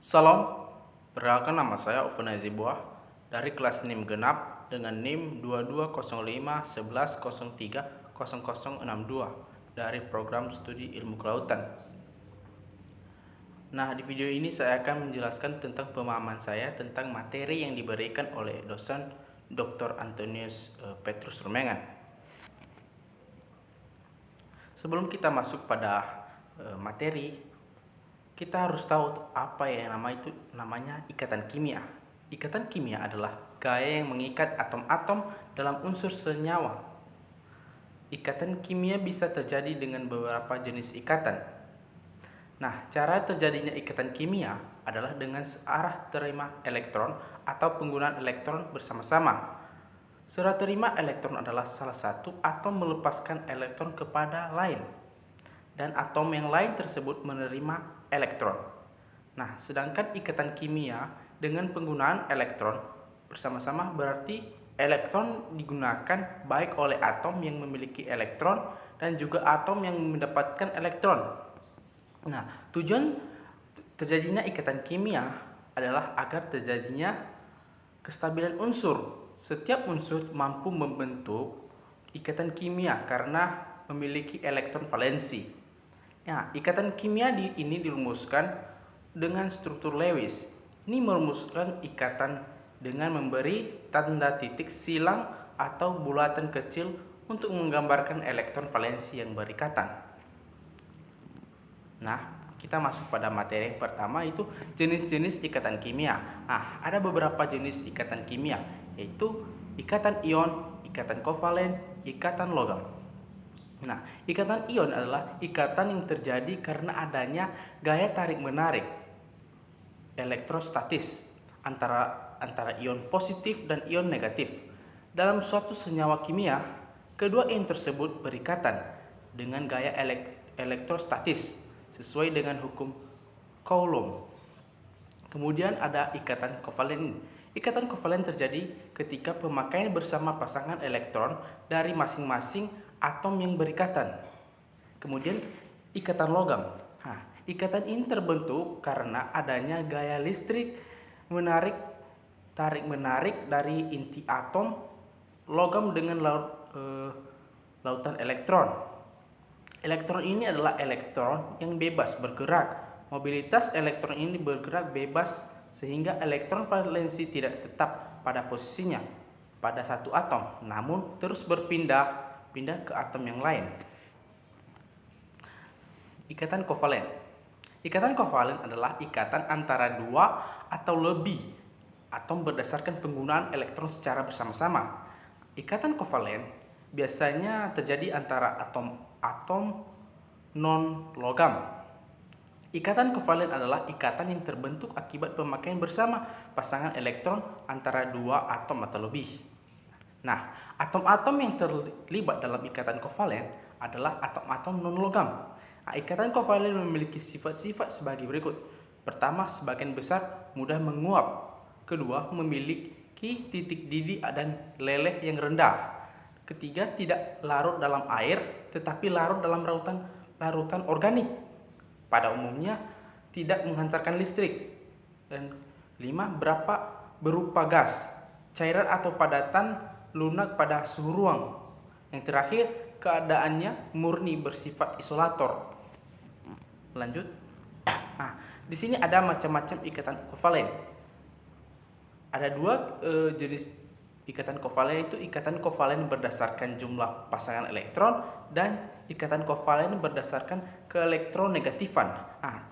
Salam, perkenalkan nama saya Oven Azibuah dari kelas NIM genap dengan NIM 220511030062 dari program studi ilmu kelautan. Nah, di video ini saya akan menjelaskan tentang pemahaman saya tentang materi yang diberikan oleh dosen Dr. Antonius Petrus Rumengan. Sebelum kita masuk pada materi, kita harus tahu apa yang namanya ikatan kimia. Ikatan kimia adalah gaya yang mengikat atom-atom dalam unsur senyawa. Ikatan kimia bisa terjadi dengan beberapa jenis ikatan. Nah, cara terjadinya ikatan kimia adalah dengan searah terima elektron atau penggunaan elektron bersama-sama. Serah terima elektron adalah salah satu atom melepaskan elektron kepada lain, dan atom yang lain tersebut menerima elektron. Nah, sedangkan ikatan kimia dengan penggunaan elektron bersama-sama berarti elektron digunakan baik oleh atom yang memiliki elektron dan juga atom yang mendapatkan elektron. Nah, tujuan terjadinya ikatan kimia adalah agar terjadinya kestabilan unsur. Setiap unsur mampu membentuk ikatan kimia karena memiliki elektron valensi. Nah, ikatan kimia ini dirumuskan dengan struktur Lewis. Ini merumuskan ikatan dengan memberi tanda titik silang atau bulatan kecil untuk menggambarkan elektron valensi yang berikatan. Nah, kita masuk pada materi yang pertama, yaitu jenis-jenis ikatan kimia. Nah, ada beberapa jenis ikatan kimia, yaitu ikatan ion, ikatan kovalen, ikatan logam. Nah, ikatan ion adalah ikatan yang terjadi karena adanya gaya tarik-menarik elektrostatis antara ion positif dan ion negatif. Dalam suatu senyawa kimia, kedua ion tersebut berikatan dengan gaya elektrostatis sesuai dengan hukum Coulomb. Kemudian ada ikatan kovalen. Ikatan kovalen terjadi ketika pemakaian bersama pasangan elektron dari masing-masing atom yang berikatan. Kemudian ikatan logam. Nah, ikatan ini terbentuk karena adanya gaya listrik tarik-menarik dari inti atom logam dengan lautan elektron. Elektron ini adalah elektron yang bebas bergerak. Mobilitas elektron ini bergerak bebas sehingga elektron valensi tidak tetap pada posisinya pada satu atom, namun terus berpindah ke atom yang lain. Ikatan kovalen. Ikatan kovalen adalah ikatan antara dua atau lebih atom berdasarkan penggunaan elektron secara bersama-sama. Ikatan kovalen biasanya terjadi antara atom non-logam. Ikatan kovalen adalah ikatan yang terbentuk akibat pemakaian bersama pasangan elektron antara dua atom atau lebih. Nah, atom-atom yang terlibat dalam ikatan kovalen adalah atom-atom non-logam. Nah, ikatan kovalen memiliki sifat-sifat sebagai berikut. Pertama, sebagian besar mudah menguap. Kedua, memiliki titik didih dan leleh yang rendah. Ketiga, tidak larut dalam air tetapi larut dalam larutan organik. Pada umumnya tidak menghantarkan listrik. Dan 5, berupa gas, cairan atau padatan lunak pada suhu ruang. Yang terakhir, keadaannya murni bersifat isolator. Lanjut. Nah, di sini ada macam-macam ikatan kovalen. Ada dua jenis ikatan kovalen, itu ikatan kovalen berdasarkan jumlah pasangan elektron dan ikatan kovalen berdasarkan keelektronegatifan. Nah,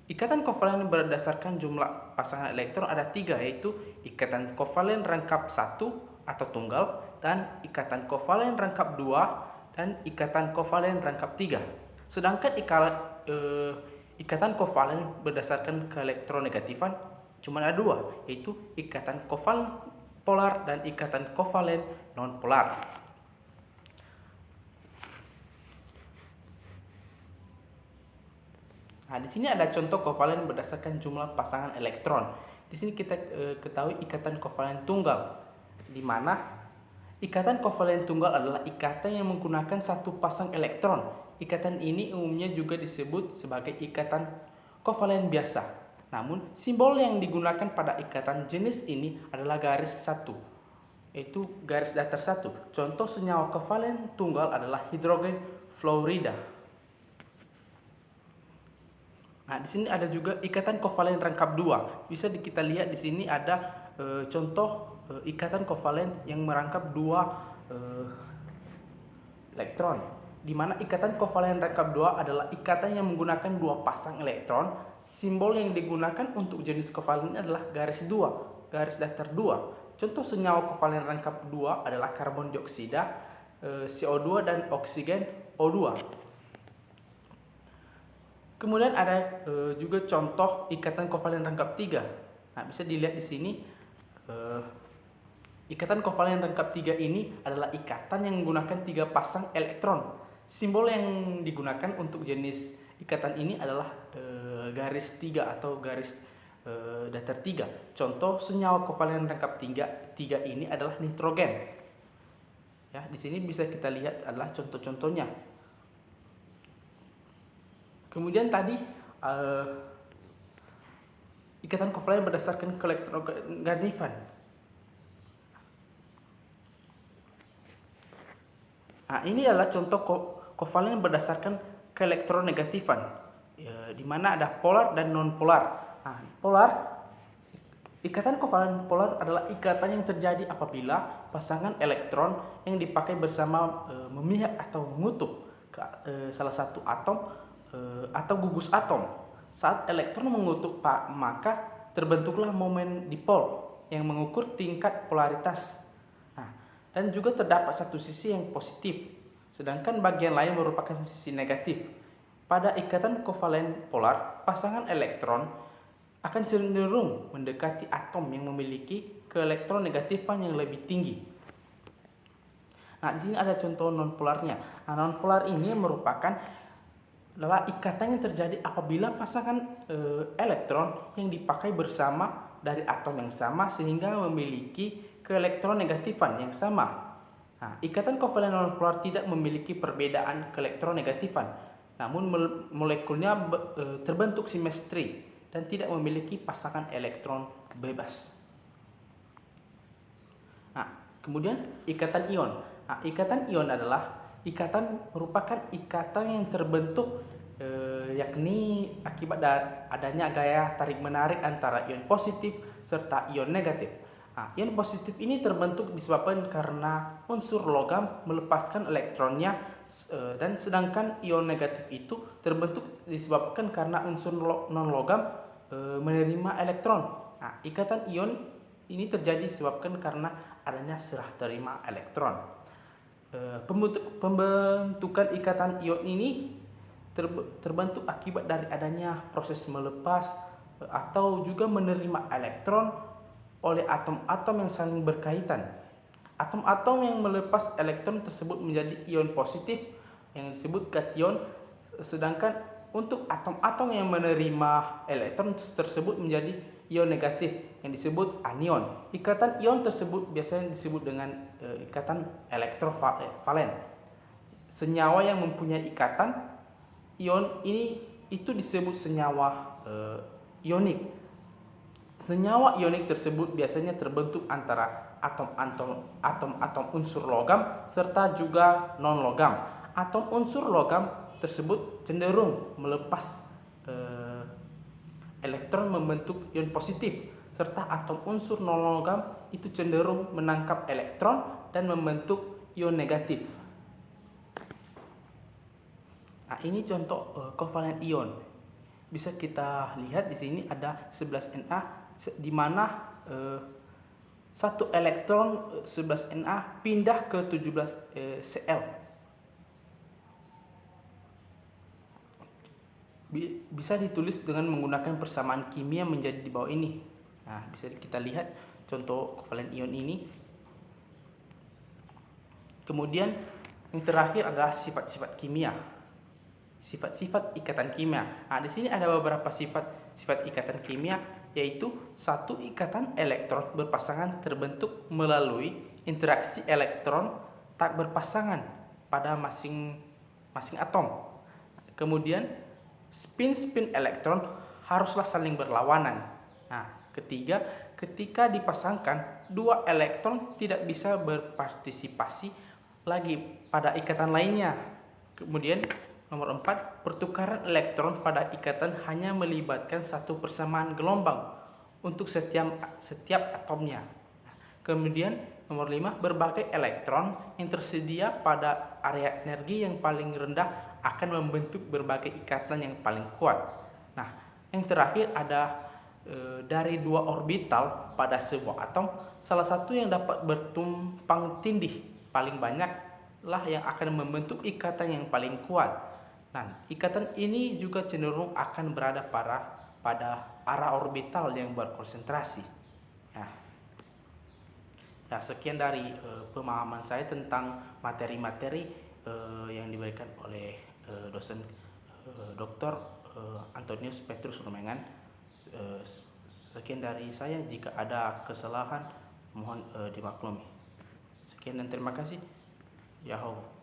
ikatan kovalen berdasarkan jumlah pasangan elektron ada 3, yaitu ikatan kovalen rangkap 1 atau tunggal, dan ikatan kovalen rangkap 2 dan ikatan kovalen rangkap 3. Sedangkan ikatan kovalen berdasarkan keelektronegatifan cuma ada 2, yaitu ikatan kovalen polar dan ikatan kovalen non-polar. Nah, di sini ada contoh kovalen berdasarkan jumlah pasangan elektron. Di sini kita ketahui ikatan kovalen tunggal, di mana ikatan kovalen tunggal adalah ikatan yang menggunakan satu pasang elektron. Ikatan ini umumnya juga disebut sebagai ikatan kovalen biasa. Namun, simbol yang digunakan pada ikatan jenis ini adalah garis satu, yaitu garis datar satu. Contoh senyawa kovalen tunggal adalah hidrogen fluorida. Nah, di sini ada juga ikatan kovalen rangkap dua. Bisa kita lihat di sini ada contoh ikatan kovalen yang merangkap dua elektron, di mana ikatan kovalen rangkap dua adalah ikatan yang menggunakan dua pasang elektron. Simbol yang digunakan untuk jenis kovalen ini adalah garis dua, garis datar dua. Contoh senyawa kovalen rangkap dua adalah karbon dioksida, CO2 dan oksigen O2. Kemudian ada juga contoh ikatan kovalen rangkap tiga. Nah, bisa dilihat di sini. Ikatan kovalen rangkap tiga ini adalah ikatan yang menggunakan tiga pasang elektron. Simbol yang digunakan untuk jenis ikatan ini adalah garis tiga atau garis datar tiga. Contoh senyawa kovalen rangkap tiga ini adalah nitrogen. Ya, di sini bisa kita lihat adalah contoh-contohnya. Kemudian tadi ikatan kovalen berdasarkan keelektronegatifan. Nah, ini adalah contoh kovalen berdasarkan keelektronegatifan, di mana ada polar dan non-polar. Nah, ikatan kovalen polar adalah ikatan yang terjadi apabila pasangan elektron yang dipakai bersama memihak atau mengutuk ke salah satu atom atau gugus atom. Saat elektron mengutuk maka terbentuklah momen dipol yang mengukur tingkat polaritas. Dan juga terdapat satu sisi yang positif, sedangkan bagian lain merupakan sisi negatif. Pada ikatan kovalen polar, pasangan elektron akan cenderung mendekati atom yang memiliki keelektronegatifan yang lebih tinggi. Nah, di sini ada contoh nonpolarnya. Nah, nonpolar ini adalah ikatan yang terjadi apabila pasangan elektron yang dipakai bersama dari atom yang sama sehingga memiliki keelektronegatifan yang sama. Nah, ikatan kovalen nonpolar tidak memiliki perbedaan keelektronegatifan, namun molekulnya terbentuk simetri dan tidak memiliki pasangan elektron bebas. Nah, kemudian ikatan ion. Nah, ikatan ion merupakan ikatan yang terbentuk yakni akibat adanya gaya tarik-menarik antara ion positif serta ion negatif. Nah, ion positif ini terbentuk disebabkan karena unsur logam melepaskan elektronnya, dan sedangkan ion negatif itu terbentuk disebabkan karena unsur non-logam menerima elektron. Nah, ikatan ion ini terjadi disebabkan karena adanya serah terima elektron. Pembentukan ikatan ion ini terbentuk akibat dari adanya proses melepas atau juga menerima elektron oleh atom-atom yang saling berkaitan. Atom-atom yang melepas elektron tersebut menjadi ion positif yang disebut kation, sedangkan untuk atom-atom yang menerima elektron tersebut menjadi ion negatif yang disebut anion. Ikatan ion tersebut biasanya disebut dengan ikatan elektrovalen. Senyawa yang mempunyai ikatan ion ini itu disebut senyawa ionik. Senyawa ionik tersebut biasanya terbentuk antara atom-atom unsur logam serta juga non-logam. Atom unsur logam tersebut cenderung melepas elektron membentuk ion positif, serta atom unsur non-logam itu cenderung menangkap elektron dan membentuk ion negatif. Nah, ini contoh kovalen ion. Bisa kita lihat di sini ada 11Na, di mana satu elektron 11Na pindah ke 17Cl. Bisa ditulis dengan menggunakan persamaan kimia menjadi di bawah ini. Nah, bisa kita lihat contoh kovalen ion ini. Kemudian yang terakhir adalah sifat-sifat kimia. Sifat-sifat ikatan kimia. Nah, di sini ada beberapa sifat ikatan kimia, yaitu satu, ikatan elektron berpasangan terbentuk melalui interaksi elektron tak berpasangan pada masing-masing atom. Kemudian spin elektron haruslah saling berlawanan. Nah, ketiga, ketika dipasangkan, dua elektron tidak bisa berpartisipasi lagi pada ikatan lainnya. Kemudian nomor 4, pertukaran elektron pada ikatan hanya melibatkan satu persamaan gelombang untuk setiap atomnya. Kemudian nomor 5, berbagai elektron yang tersedia pada area energi yang paling rendah akan membentuk berbagai ikatan yang paling kuat. Nah, yang terakhir ada dari dua orbital pada sebuah atom, salah satu yang dapat bertumpang tindih paling banyak lah yang akan membentuk ikatan yang paling kuat. Nah, ikatan ini juga cenderung akan berada pada arah orbital yang berkonsentrasi. Nah, ya, sekian dari pemahaman saya tentang materi-materi yang diberikan oleh dosen Dr. Antonius Petrus Rumengan. Sekian dari saya, jika ada kesalahan mohon dimaklumi. Sekian dan terima kasih. Yahoo.